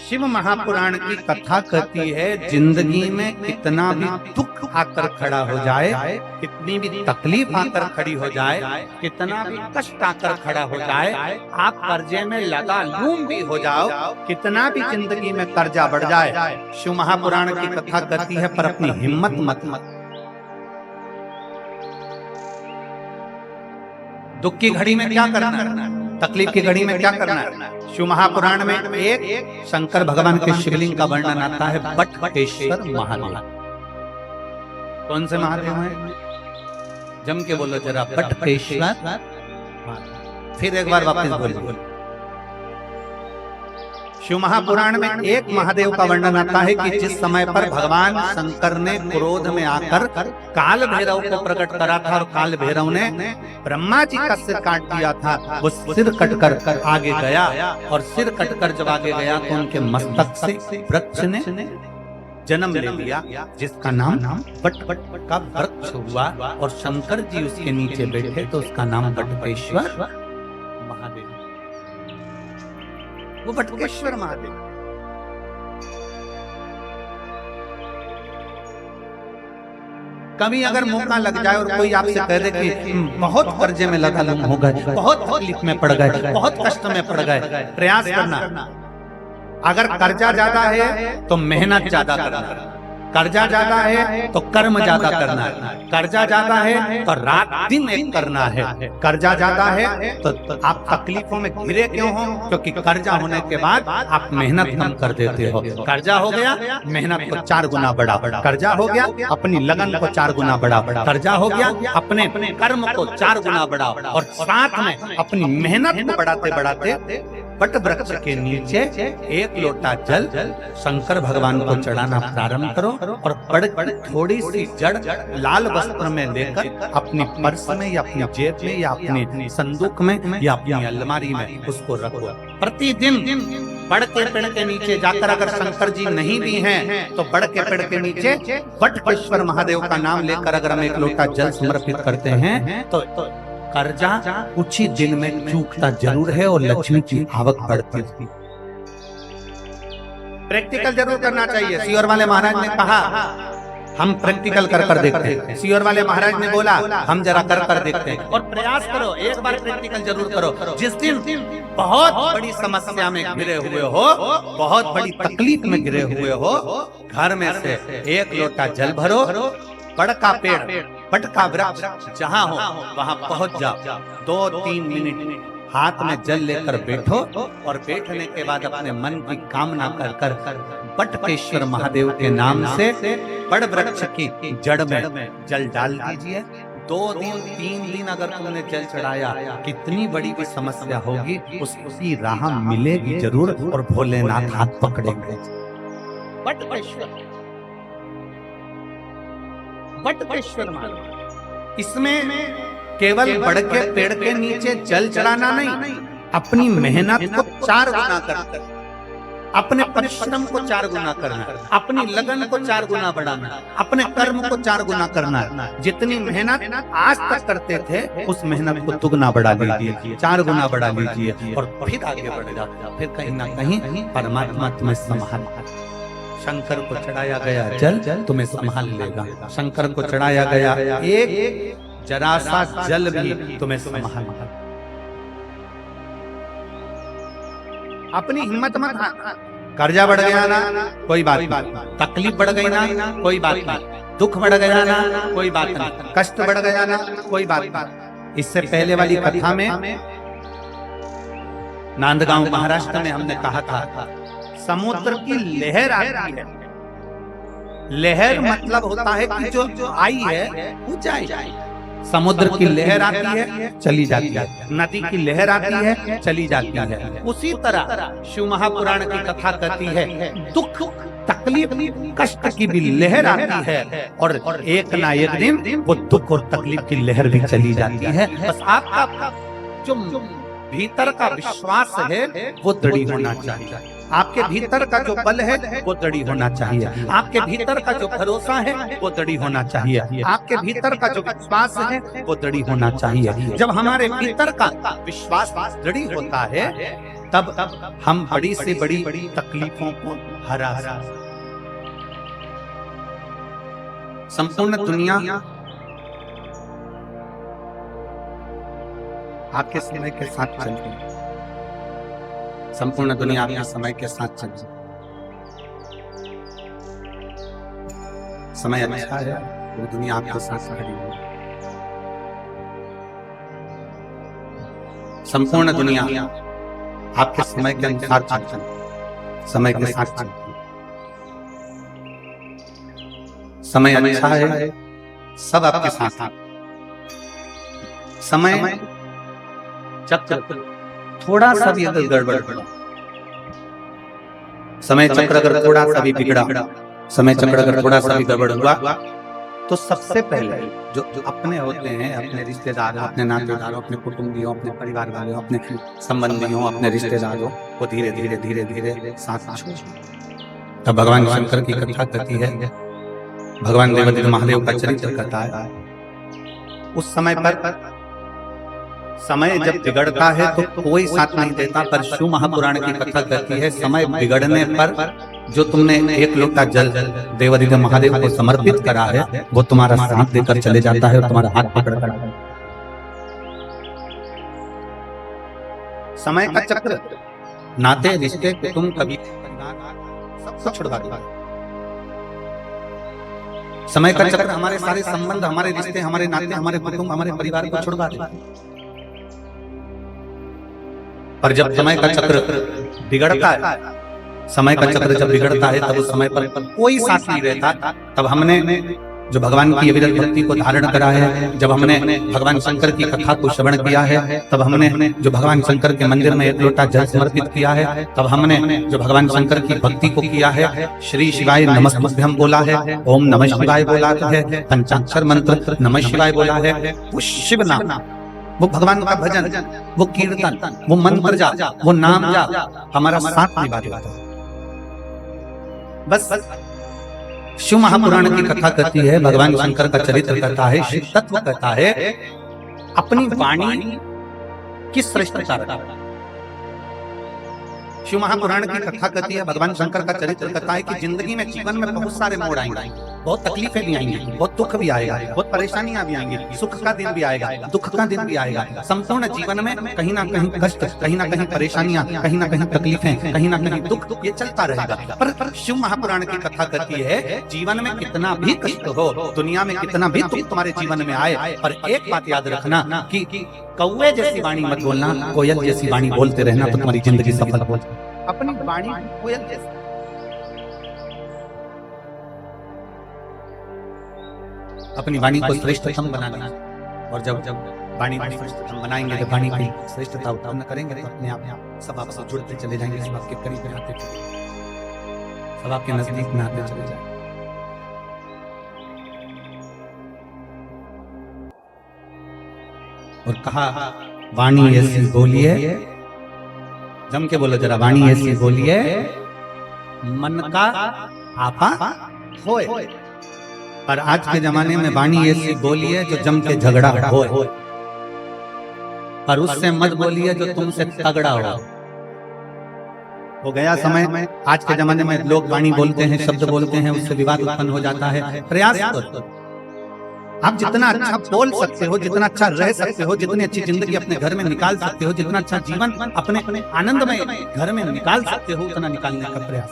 शिव महापुराण की कथा कहती है, जिंदगी में कितना भी दुख आकर खड़ा हो जाए, कितनी भी तकलीफ आकर खड़ी हो जाए, कितना भी कष्ट आकर खड़ा हो जाए, आप कर्जे में लगा लूम भी हो जाओ, कितना भी जिंदगी में कर्जा बढ़ जाए, शिव महापुराण की कथा कहती है, पर अपनी हिम्मत मत। दुख की घड़ी में क्या करना है, तकलीफ की घड़ी में क्या करना है। शिव महापुराण में एक शंकर भगवान के शिवलिंग का वर्णन आता है, बटकेश्वर महादेव। कौन से महादेव हैं? जम के बोलो जरा, बटकेश्वर। फिर एक बार वापस बोलो। शिव महापुराण में एक महादेव का वर्णन आता है कि जिस समय पर भगवान शंकर ने क्रोध में आकर काल भैरव को प्रकट करा था और काल भैरव ने ब्रह्मा जी का सिर काट दिया था, वो सिर कटकर आगे गया और सिर कटकर जब आगे गया तो उनके मस्तक से वृक्ष ने जन्म ले लिया, जिसका नाम बट का वृक्ष हुआ और शंकर जी उसके नीचे बैठे तो उसका नाम बटकेश्वर महादेव। वो बटकेश्वर महादेव। कभी अगर मौका लग जाए और कोई आपसे कह दे कि बहुत कर्जे में लगा लूम हो गए, बहुत तकलीफ में पड़ गए, बहुत कष्ट में पड़ गए, प्रयास करना। अगर कर्जा ज्यादा है तो मेहनत ज्यादा करना, कर्जा ज्यादा है तो कर्म ज्यादा करना है, कर्जा ज्यादा है तो रात दिन एक करना है, कर्जा ज्यादा है तो आप तकलीफों में घिरे क्यों हो, क्योंकि कर्जा होने के बाद आप मेहनत कम कर देते हो। कर्जा हो गया, मेहनत को 4 गुना बढ़ा, कर्जा हो गया अपनी लगन को 4 गुना बढ़ा, कर्जा हो गया अपने कर्म को 4 गुना बढ़ा, और साथ में अपनी मेहनत को बढ़ाते बढ़ाते बट वृक्ष के नीचे 1 लोटा जल शंकर भगवान को चढ़ाना प्रारंभ करो और बड़ी थोड़ी सी जड़ लाल वस्त्र में लेकर अपनी पर्स में या अपनी जेब में या अपने संदूक में या अपनी अलमारी में उसको रखो। प्रतिदिन बड़ के पेड़ के नीचे जाकर अगर शंकर जी नहीं भी हैं तो बड़ के पेड़ के नीचे बटकेश्वर महादेव का नाम लेकर अगर हम 1 लोटा जल समर्पित करते हैं तो कर्जा कुछ ही दिन में चूकता जरूर है और लक्ष्मी की आवक बढ़ती है। प्रैक्टिकल जरूर करना चाहिए। सियोर वाले महाराज ने कहा हम प्रैक्टिकल कर देखते हैं, सियोर वाले महाराज ने बोला हम जरा कर देखते हैं, और प्रयास करो, एक बार प्रैक्टिकल जरूर करो। जिस दिन बहुत बड़ी समस्या में घिरे हुए हो, बहुत बड़ी तकलीफ में घिरे हुए हो, घर में से 1 लोटा जल भरो, बड़ का पेड़ बट का वृक्ष जहाँ हो वहाँ पहुँच जाओ, 2-3 मिनट हाथ में जल लेकर बैठो और बैठने के बाद अपने मन की कामना कर बटकेश्वर महादेव के नाम से बड़ वृक्ष की जड़ में जल डाल दीजिए। 2 दिन 3 दिन अगर तुमने जल चढ़ाया, कितनी बड़ी भी समस्या होगी उसकी राह मिलेगी जरूर और भोलेनाथ हाथ पकड़ेंगे। बटकेश्वर महादेव, इसमें केवल बड़ के पेड़ के नीचे जल चढ़ाना नहीं, अपनी मेहनत को 4 गुना करना, अपने परिश्रम को 4 गुना करना, अपनी लगन को 4 गुना बढ़ाना, अपने कर्म को 4 गुना करना। जितनी मेहनत आज तक करते थे उस मेहनत को दुगना बढ़ा लीजिए, 4 गुना बढ़ा लीजिए और फिर आगे बढ़ जाओ। फिर कहीं ना कहीं परमात्मा तुम्हें संभाल, शंकर को चढ़ाया गया जल तुम्हें संभाल लेगा, शंकर को चढ़ाया गया एक जरा सा जल भी तुम्हें संभाल। अपनी हिम्मत मत हार, कर्जा बढ़ गया ना कोई बात नहीं, तकलीफ बढ़ गई ना कोई बात नहीं, दुख बढ़ गया ना कोई बात नहीं, कष्ट बढ़ गया ना कोई बात नहीं। इससे पहले वाली कथा में नांदगांव महाराष्ट्र में हमने कहा था समुद्र की लहर आती है। लहर मतलब होता है कि जो आई है वो जाए। समुद्र की लहर आती है चली जाती है, नदी की लहर आती है चली जाती है। उसी तरह शिव महापुराण की कथा कहती है दुख तकलीफ कष्ट की भी लहर आती है और एक ना एक दिन वो दुख और तकलीफ की लहर भी चली जाती है। बस आपका जो भीतर का विश्वास है वो दृढ़ होना चाहिए, आपके भीतर का जो बल है वो दृढ़ होना चाहिए, आपके भीतर का जो भरोसा है वो दृढ़ होना चाहिए, आपके भीतर का जो विश्वास है वो दृढ़ होना चाहिए। जब हमारे भीतर का विश्वास दृढ़ होता है तब हम बड़ी से बड़ी तकलीफों को हरा सकते। संपूर्ण दुनिया आपके समय के साथ चल रही है। संपूर्ण दुनिया आपके समय के साथ चल रही है। समय अच्छा है, वो दुनिया आपके साथ खड़ी है। संपूर्ण दुनिया आपके समय के अनुसार चलती है, समय के साथ चलती है। समय अच्छा है, सब आपके साथ है। समय चक्र थोड़ा सा भी अगर गड़बड़ हुआ, समय चक्र अगर थोड़ा सा भी बिगड़ा, समय चक्र अगर थोड़ा सा भी गड़बड़ हुआ, तो सबसे पहले जो अपने होते हैं, अपने रिश्तेदार, अपने नातेदारों, अपने कुटुंबियों, अपने परिवार वालों, अपने संबंधियों, अपने रिश्तेदारों को धीरे धीरे धीरे धीरे साथ छोड़। तब भगवान शंकर की कथा कहती है, भगवान देवादिदेव महादेव का चरित्र कहता है। उस समय पर समय जब बिगड़ता है तो कोई साथ नहीं देता, पर शिव महापुराण की कथा कहती है समय बिगड़ने पर जो तुमने एक लोटा जल देवादिदेव महादेव को समर्पित करा है, वो तुम्हारा साथ देकर चले जाता है और तुम्हारा हाथ पकड़ कर। समय का चक्र नाते रिश्ते कुटुंब कभी सब छुड़वा देगा। समय का चक्र हमारे सारे संबंध, हमारे रिश्ते, हमारे नाते, हमारे कुटुंब, हमारे परिवार को छुड़वा देगा। पर जब समय का चक्र बिगड़ता है, समय का चक्र जब बिगड़ता है तब उस समय पर कोई साथ नहीं रहता। तब हमने जो भगवान की अविरत भक्ति को धारण करा है, जब हमने भगवान शंकर की कथा को श्रवण किया है, तब हमने जो भगवान शंकर के मंदिर में एक लोटा जल समर्पित किया है, तब हमने जो भगवान शंकर की भक्ति को किया है, श्री शिवाय नमस्तुभ्यं बोला है, ओम नमः शिवाय बोला है, पंचाक्षर मंत्र नमः शिवाय बोला है, वो शिव नाम, वो भगवान का भजन, वो कीर्तन, वो मंत्र जाप, वो नाम जाप हमारा साथ निभा देता है। बस शिव महापुराण की कथा कहती है, भगवान शंकर का चरित्र कहता है, शिव तत्व कहता है, अपनी वाणी की श्रेष्ठता रखा। शिव महापुराण की कथा कहती है, भगवान शंकर का चरित्र कहता है कि जिंदगी में, जीवन में बहुत सारे मोड़ आएंगे, बहुत तकलीफें भी आएंगी, बहुत दुख भी आएगा, बहुत परेशानियां भी आएंगी, सुख का दिन भी आएगा, दुख का दिन भी आएगा। संपूर्ण जीवन में कहीं ना कहीं कष्ट, कहीं ना कहीं परेशानियां, कहीं ना कहीं तकलीफें, कहीं ना कहीं दुख, ये चलता रहेगा। पर शिव महापुराण की कथा कहती है, जीवन में कितना भी कष्ट हो, दुनिया में कितना भी दुख तुम्हारे जीवन में आए, पर एक बात याद रखना कि कौवे जैसी वाणी मत बोलना, कोयल जैसी वाणी बोलते रहना, तो तुम्हारी जिंदगी सफल हो। अपनी वाणी कोयल जैसी, अपनी वाणी को श्रेष्ठतम बनाना। और जब वाणी को श्रेष्ठतम बनाएंगे, जब वाणी की श्रेष्ठता उत्पन्न करेंगे, तो अपने आप सब आपसे जुड़ते चले जाएंगे, सब आपके करीब आते चले, सब आपके नजदीक में आते चले जाएंगे। और कहा, वाणी ऐसी बोलिए, जम के बोलो जरा, वाणी ऐसी बोलिए मन का आपा होए। पर आज के जमाने में वाणी ऐसी बोलिए जो जम के झगड़ा होए, पर उससे मत बोलिए जो तुमसे तगड़ा हो गया समय। आज के जमाने में लोग वाणी बोलते हैं, शब्द बोलते हैं, उससे विवाद उत्पन्न हो जाता है। प्रयास करो, आप जितना अच्छा बोल सकते हो, जितना अच्छा रह सकते हो, जितनी अच्छी जिंदगी अपने घर में निकाल सकते हो, जितना अच्छा जीवन अपने आनंदमय घर में निकाल सकते हो, उतना निकालने का प्रयास।